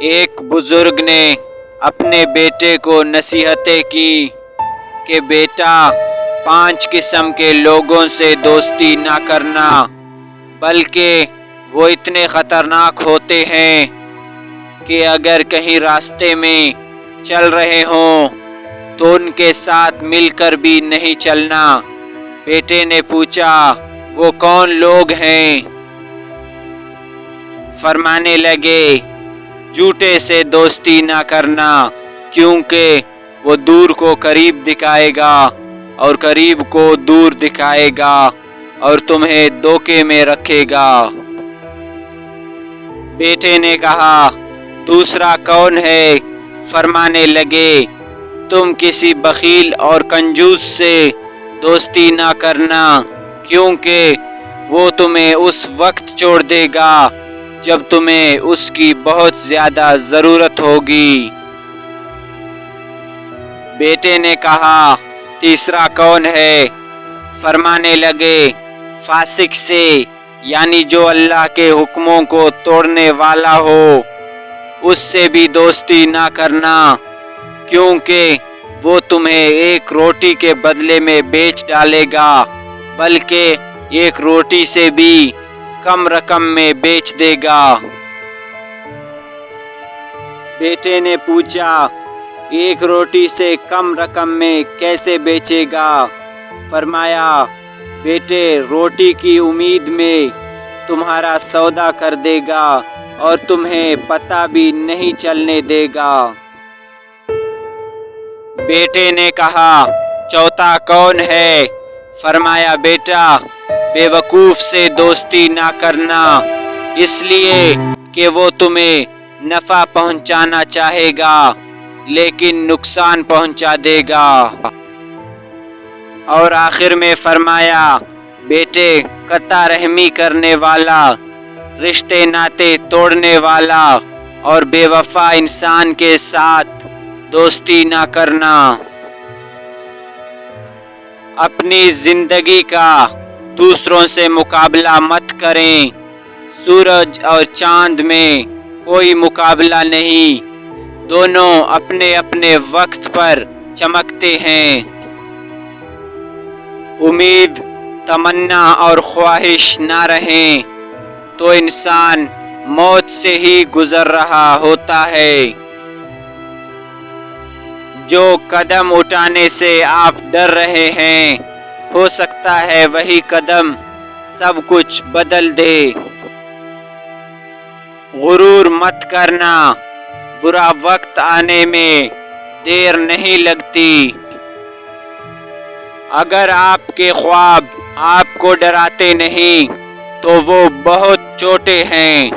ایک بزرگ نے اپنے بیٹے کو نصیحتیں کی کہ بیٹا 5 قسم کے لوگوں سے دوستی نہ کرنا، بلکہ وہ اتنے خطرناک ہوتے ہیں کہ اگر کہیں راستے میں چل رہے ہوں تو ان کے ساتھ مل کر بھی نہیں چلنا۔ بیٹے نے پوچھا وہ کون لوگ ہیں؟ فرمانے لگے جھوٹے سے دوستی نہ کرنا، کیونکہ وہ دور کو قریب دکھائے گا اور قریب کو دور دکھائے گا اور تمہیں دھوکے میں رکھے گا۔ بیٹے نے کہا دوسرا کون ہے؟ فرمانے لگے تم کسی بخیل اور کنجوس سے دوستی نہ کرنا، کیونکہ وہ تمہیں اس وقت چھوڑ دے گا جب تمہیں اس کی بہت زیادہ ضرورت ہوگی۔ بیٹے نے کہا تیسرا کون ہے؟ فرمانے لگے فاسق سے، یعنی جو اللہ کے حکموں کو توڑنے والا ہو، اس سے بھی دوستی نہ کرنا، کیونکہ وہ تمہیں ایک روٹی کے بدلے میں بیچ ڈالے گا، بلکہ ایک روٹی سے بھی کم رقم میں بیچ دے گا۔ بیٹے نے پوچھا ایک روٹی سے کم رقم میں کیسے بیچے گا؟ فرمایا بیٹے روٹی کی امید میں تمہارا سودا کر دے گا اور تمہیں پتہ بھی نہیں چلنے دے گا۔ بیٹے نے کہا چوتھا کون ہے؟ فرمایا بیٹا بے وقوف سے دوستی نہ کرنا، اس لیے کہ وہ تمہیں نفع پہنچانا چاہے گا لیکن نقصان پہنچا دے گا۔ اور آخر میں فرمایا بیٹے قطع رحمی کرنے والا، رشتے ناطے توڑنے والا اور بے وفا انسان کے ساتھ دوستی نہ کرنا۔ اپنی زندگی کا دوسروں سے مقابلہ مت کریں، سورج اور چاند میں کوئی مقابلہ نہیں، دونوں اپنے اپنے وقت پر چمکتے ہیں۔ امید، تمنا اور خواہش نہ رہیں تو انسان موت سے ہی گزر رہا ہوتا ہے۔ جو قدم اٹھانے سے آپ ڈر رہے ہیں، ہو سکتا ہے وہی قدم سب کچھ بدل دے۔ غرور مت کرنا، برا وقت آنے میں دیر نہیں لگتی۔ اگر آپ کے خواب آپ کو ڈراتے نہیں تو وہ بہت چھوٹے ہیں۔